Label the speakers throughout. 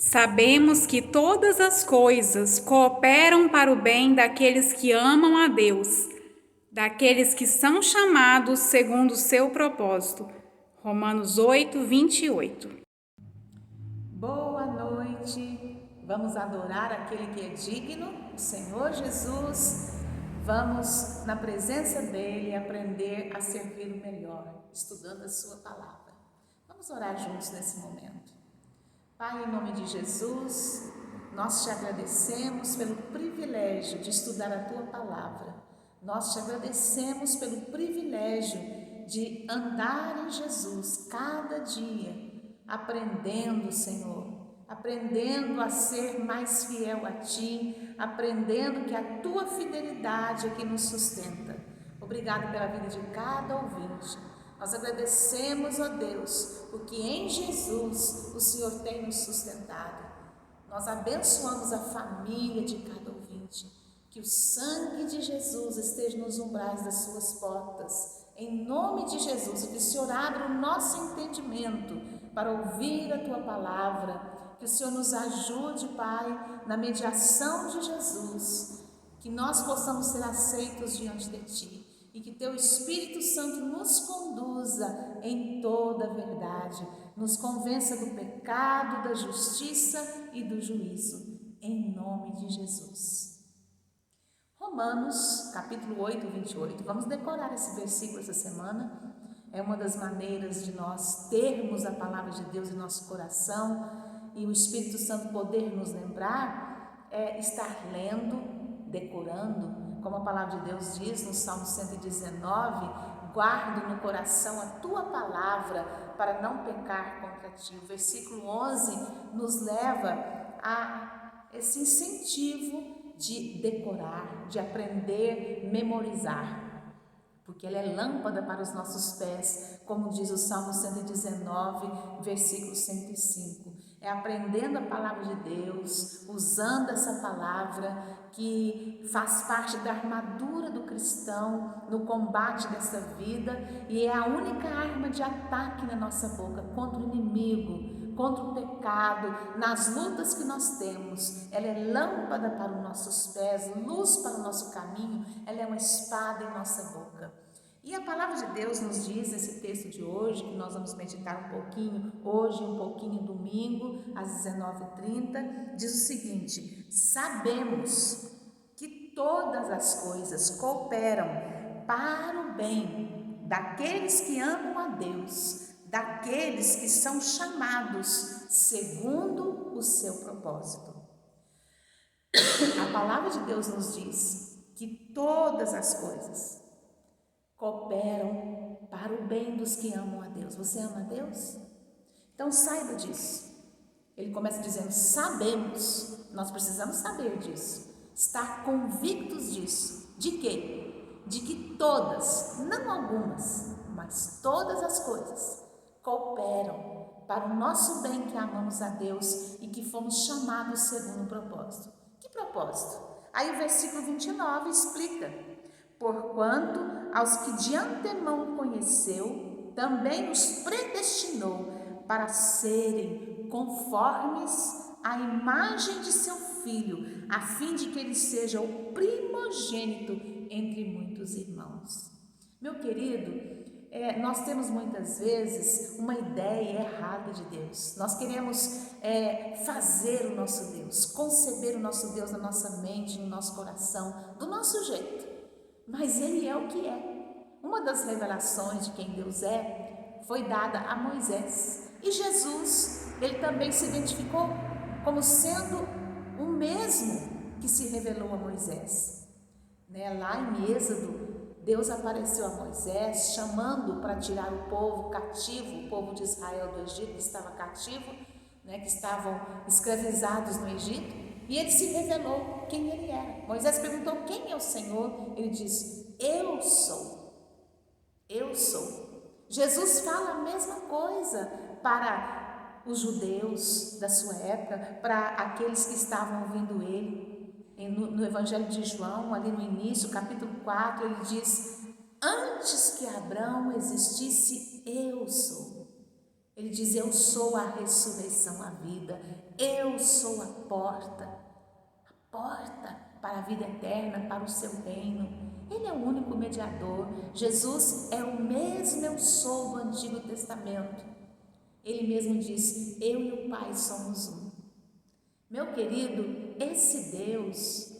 Speaker 1: Sabemos que todas as coisas cooperam para o bem daqueles que amam a Deus, daqueles que são chamados segundo o seu propósito. Romanos 8, 28.
Speaker 2: Boa noite, vamos adorar aquele que é digno, o Senhor Jesus. Vamos, na presença dEle, aprender a servir o melhor, estudando a Sua palavra. Vamos orar juntos nesse momento. Pai, em nome de Jesus, nós te agradecemos pelo privilégio de estudar a Tua palavra. Nós te agradecemos pelo privilégio de andar em Jesus cada dia, aprendendo, Senhor, aprendendo a ser mais fiel a Ti, aprendendo que a Tua fidelidade é que nos sustenta. Obrigado pela vida de cada ouvinte. Nós agradecemos, ó Deus, porque em Jesus o Senhor tem nos sustentado. Nós abençoamos a família de cada ouvinte. Que o sangue de Jesus esteja nos umbrais das suas portas. Em nome de Jesus, que o Senhor abra o nosso entendimento para ouvir a Tua palavra. Que o Senhor nos ajude, Pai, na mediação de Jesus. Que nós possamos ser aceitos diante de Ti. E que Teu Espírito Santo nos conduza em toda a verdade, nos convença do pecado, da justiça e do juízo, em nome de Jesus. Romanos, capítulo 8, 28, vamos decorar esse versículo essa semana. É uma das maneiras de nós termos a palavra de Deus em nosso coração e o Espírito Santo poder nos lembrar, é estar lendo, decorando. Como a palavra de Deus diz no Salmo 119, guardo no coração a Tua palavra para não pecar contra Ti. O versículo 11 nos leva a esse incentivo de decorar, de aprender, memorizar, porque ela é lâmpada para os nossos pés, como diz o Salmo 119, versículo 105. É aprendendo a palavra de Deus, usando essa palavra que faz parte da armadura do cristão no combate dessa vida e é a única arma de ataque na nossa boca contra o inimigo, contra o pecado, nas lutas que nós temos. Ela é lâmpada para os nossos pés, luz para o nosso caminho, ela é uma espada em nossa boca. E a palavra de Deus nos diz nesse texto de hoje, que nós vamos meditar um pouquinho hoje, um pouquinho domingo, às 19h30, diz o seguinte: sabemos que todas as coisas cooperam para o bem daqueles que amam a Deus, daqueles que são chamados segundo o seu propósito. A palavra de Deus nos diz que todas as coisas cooperam para o bem dos que amam a Deus. Você ama a Deus? Então saiba disso. Ele começa dizendo: sabemos, nós precisamos saber disso, estar convictos disso. De quê? De que todas, não algumas, mas todas as coisas cooperam para o nosso bem que amamos a Deus e que fomos chamados segundo o propósito. Que propósito? Aí o versículo 29 explica: porquanto aos que de antemão conheceu, também os predestinou para serem conformes à imagem de seu Filho, a fim de que ele seja o primogênito entre muitos irmãos. Meu querido, nós temos muitas vezes uma ideia errada de Deus. Nós queremos fazer o nosso Deus, conceber o nosso Deus na nossa mente, no nosso coração, do nosso jeito. Mas Ele é o que é. Uma das revelações de quem Deus foi dada a Moisés. E Jesus, Ele também se identificou como sendo o mesmo que se revelou a Moisés. Lá em Êxodo, Deus apareceu a Moisés, chamando para tirar o povo cativo, o povo de Israel do Egito, que estava cativo, que estavam escravizados no Egito, e ele se revelou quem ele era. Moisés perguntou: quem é o Senhor? Ele disse: eu sou. Eu sou. Jesus fala a mesma coisa para os judeus da sua época, para aqueles que estavam ouvindo ele. No Evangelho de João, ali no início, capítulo 4, ele diz: antes que Abraão existisse, eu sou. Ele diz: eu sou a ressurreição, a vida, eu sou a porta para a vida eterna, para o seu reino. Ele é o único mediador. Jesus é o mesmo eu sou do Antigo Testamento. Ele mesmo diz: eu e o Pai somos um. Meu querido, esse Deus,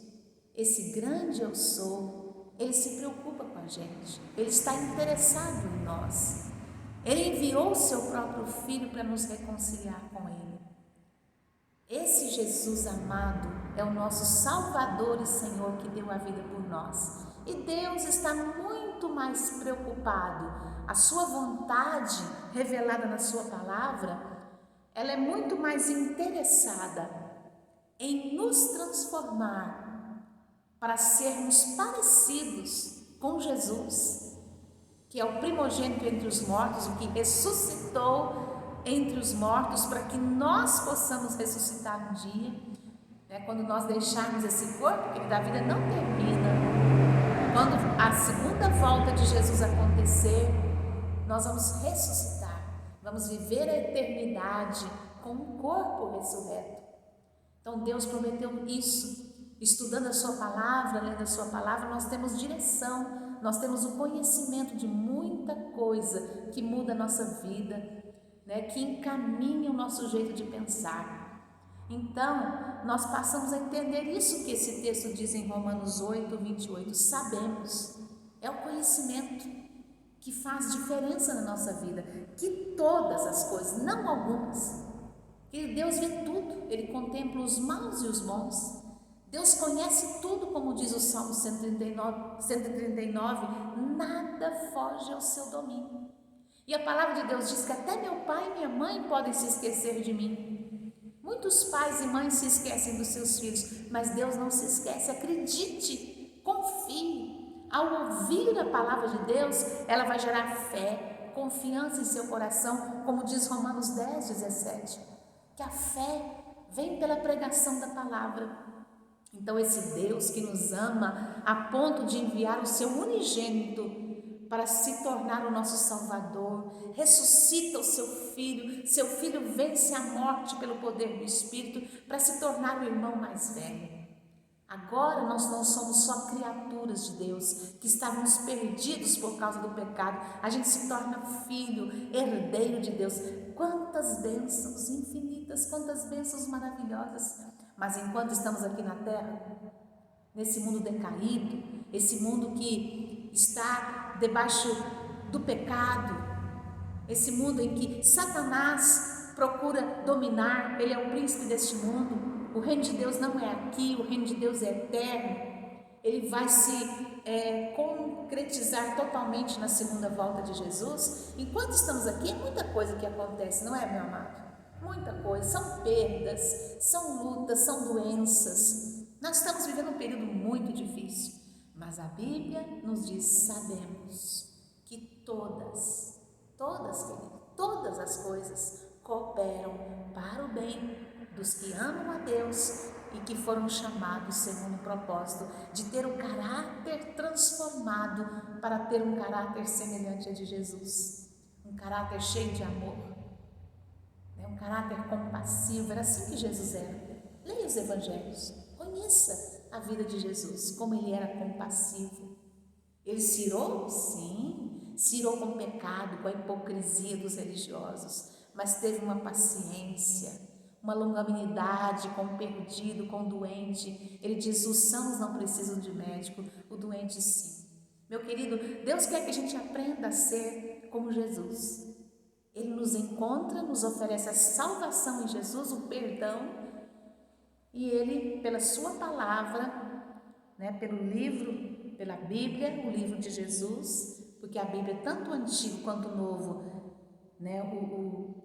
Speaker 2: esse grande eu sou, ele se preocupa com a gente, ele está interessado em nós. Ele enviou o seu próprio Filho para nos reconciliar com ele. Esse Jesus amado é o nosso Salvador e Senhor que deu a vida por nós. E Deus está muito mais preocupado. A sua vontade revelada na sua palavra, ela é muito mais interessada em nos transformar para sermos parecidos com Jesus, que é o primogênito entre os mortos, o que ressuscitou entre os mortos, para que nós possamos ressuscitar um dia, quando nós deixarmos esse corpo, porque da vida não termina. Quando a segunda volta de Jesus acontecer, nós vamos ressuscitar, vamos viver a eternidade com um corpo ressurreto. Então Deus prometeu isso. Estudando a sua palavra, lendo a sua palavra, nós temos direção, nós temos o conhecimento de muita coisa que muda a nossa vida, que encaminha o nosso jeito de pensar. Então, nós passamos a entender isso que esse texto diz em Romanos 8, 28. Sabemos, é o conhecimento que faz diferença na nossa vida, que todas as coisas, não algumas, que Deus vê tudo, Ele contempla os maus e os bons. Deus conhece tudo, como diz o Salmo 139, nada foge ao seu domínio. E a palavra de Deus diz que até meu pai e minha mãe podem se esquecer de mim. Muitos pais e mães se esquecem dos seus filhos, mas Deus não se esquece. Acredite, confie. Ao ouvir a palavra de Deus, ela vai gerar fé, confiança em seu coração, como diz Romanos 10, 17, que a fé vem pela pregação da palavra. Então esse Deus que nos ama a ponto de enviar o seu unigênito para se tornar o nosso Salvador, ressuscita o seu filho vence a morte pelo poder do Espírito para se tornar o irmão mais velho. Agora nós não somos só criaturas de Deus, que estávamos perdidos por causa do pecado, a gente se torna filho, herdeiro de Deus. Quantas bênçãos infinitas, quantas bênçãos maravilhosas. Mas enquanto estamos aqui na terra, nesse mundo decaído, esse mundo que está debaixo do pecado, esse mundo em que Satanás procura dominar, ele é o príncipe deste mundo, o reino de Deus não é aqui, o reino de Deus é eterno, ele vai se concretizar totalmente na segunda volta de Jesus. Enquanto estamos aqui, é muita coisa que acontece, não é, meu amado? Muita coisa, são perdas, são lutas, são doenças. Nós estamos vivendo um período muito difícil, mas a Bíblia nos diz: sabemos que todas as coisas cooperam para o bem dos que amam a Deus e que foram chamados segundo o propósito de ter o caráter transformado para ter um caráter semelhante a de Jesus, um caráter cheio de amor, um caráter compassivo. Era assim que Jesus era. Leia os evangelhos, conheça a vida de Jesus, como ele era compassivo. Ele se irou? Sim, se irou com o pecado, com a hipocrisia dos religiosos, mas teve uma paciência, uma longanimidade com o perdido, com o doente. Ele diz: os sãos não precisam de médico, o doente sim. Meu querido, Deus quer que a gente aprenda a ser como Jesus. Ele nos encontra, nos oferece a salvação em Jesus, o perdão, e Ele, pela sua palavra, pelo livro, pela Bíblia, o livro de Jesus, porque a Bíblia, tanto o Antigo quanto o Novo,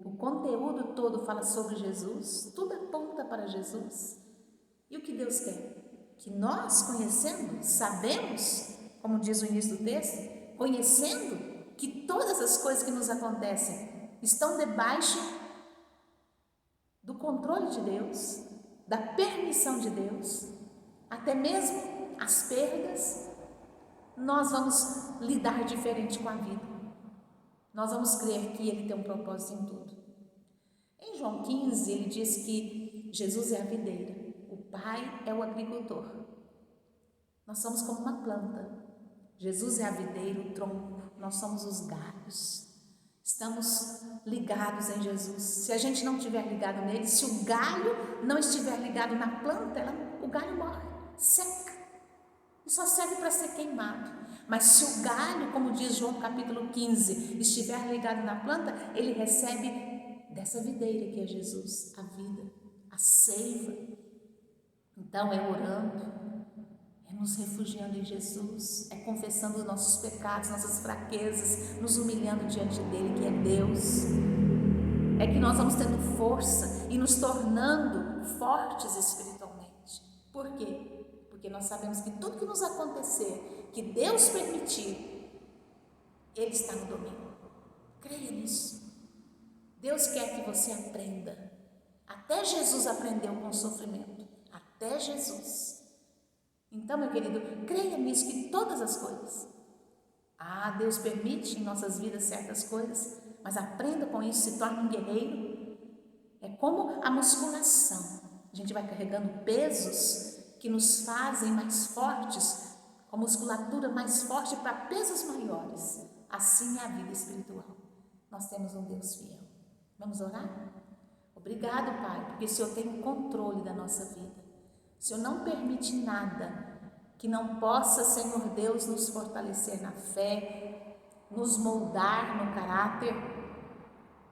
Speaker 2: o conteúdo todo fala sobre Jesus, tudo aponta para Jesus. E o que Deus quer? Que nós, conhecendo, sabemos, como diz o início do texto, conhecendo que todas as coisas que nos acontecem estão debaixo do controle de Deus, da permissão de Deus, até mesmo as perdas, nós vamos lidar diferente com a vida. Nós vamos crer que Ele tem um propósito em tudo. Em João 15, ele diz que Jesus é a videira, o Pai é o agricultor. Nós somos como uma planta. Jesus é a videira, o tronco, nós somos os galhos. Estamos ligados em Jesus. Se a gente não estiver ligado nele, se o galho não estiver ligado na planta, o galho morre, seca. E só serve para ser queimado. Mas se o galho, como diz João capítulo 15, estiver ligado na planta, ele recebe dessa videira que é Jesus, a vida, a seiva. Então é orando, é nos refugiando em Jesus, é confessando os nossos pecados, nossas fraquezas, nos humilhando diante dele, que é Deus. É que nós vamos tendo força e nos tornando fortes espiritualmente. Por quê? Porque nós sabemos que tudo que nos acontecer, que Deus permitir, Ele está no domínio. Creia nisso. Deus quer que você aprenda. Até Jesus aprendeu com o sofrimento. Até Jesus. Então, meu querido, creia nisso, que todas as coisas. Deus permite em nossas vidas certas coisas, mas aprenda com isso, se torne um guerreiro. É como a musculação. A gente vai carregando pesos que nos fazem mais fortes, com a musculatura mais forte para pesos maiores. Assim é a vida espiritual. Nós temos um Deus fiel. Vamos orar? Obrigado, Pai, porque o Senhor tem o controle da nossa vida. O Senhor não permite nada que não possa, Senhor Deus, nos fortalecer na fé, nos moldar no caráter.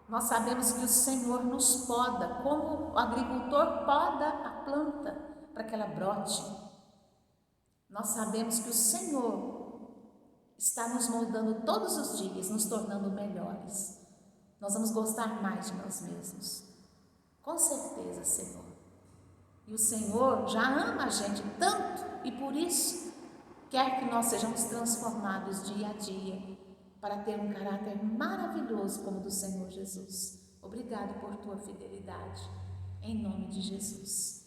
Speaker 2: Nós sabemos que o Senhor nos poda, como o agricultor poda a planta para que ela brote. Nós sabemos que o Senhor está nos moldando todos os dias, nos tornando melhores. Nós vamos gostar mais de nós mesmos, com certeza, Senhor. E o Senhor já ama a gente tanto e por isso quer que nós sejamos transformados dia a dia para ter um caráter maravilhoso como o do Senhor Jesus. Obrigado por tua fidelidade, em nome de Jesus.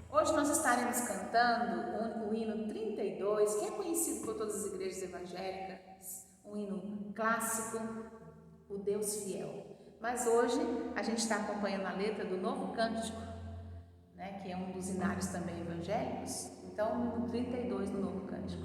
Speaker 2: Hoje nós estaremos cantando o hino 32, que é conhecido por todas as igrejas evangélicas, um hino clássico, o Deus Fiel. Mas hoje a gente está acompanhando a letra do Novo Cântico, né, que é um dos hinários também evangélicos. Então, o hino 32 do Novo Cântico.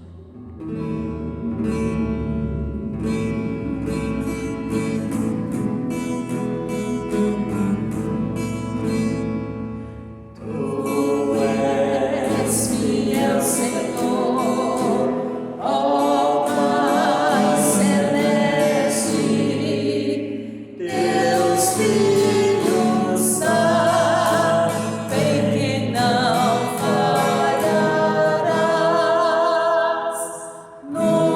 Speaker 3: No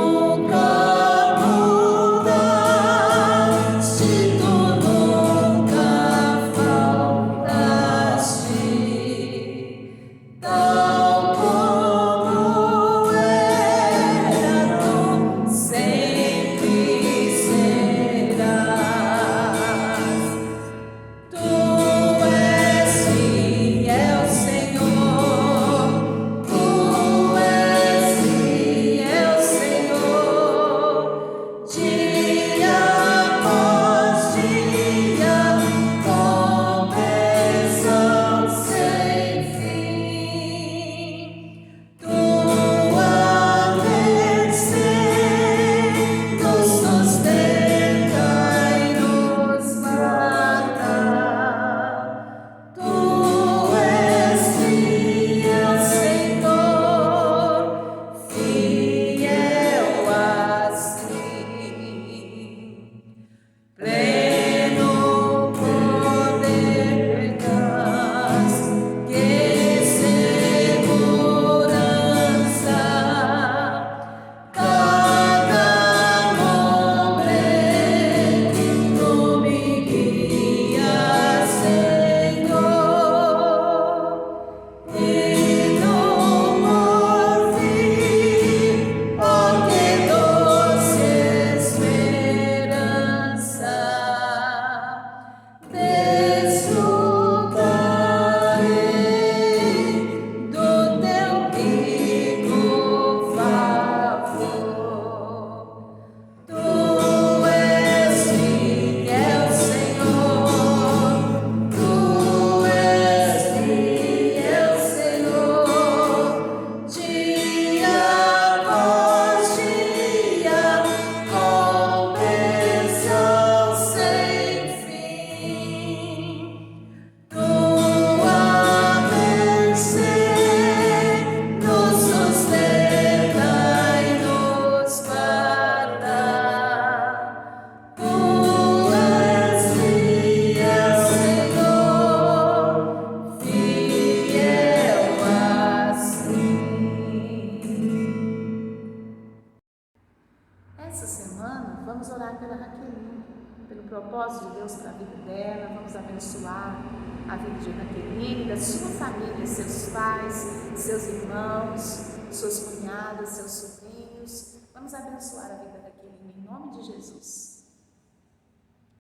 Speaker 2: propósito de Deus para a vida dela. Vamos abençoar a vida de Ana Querida, sua família, seus pais, seus irmãos, suas cunhadas, seus sobrinhos. Vamos abençoar a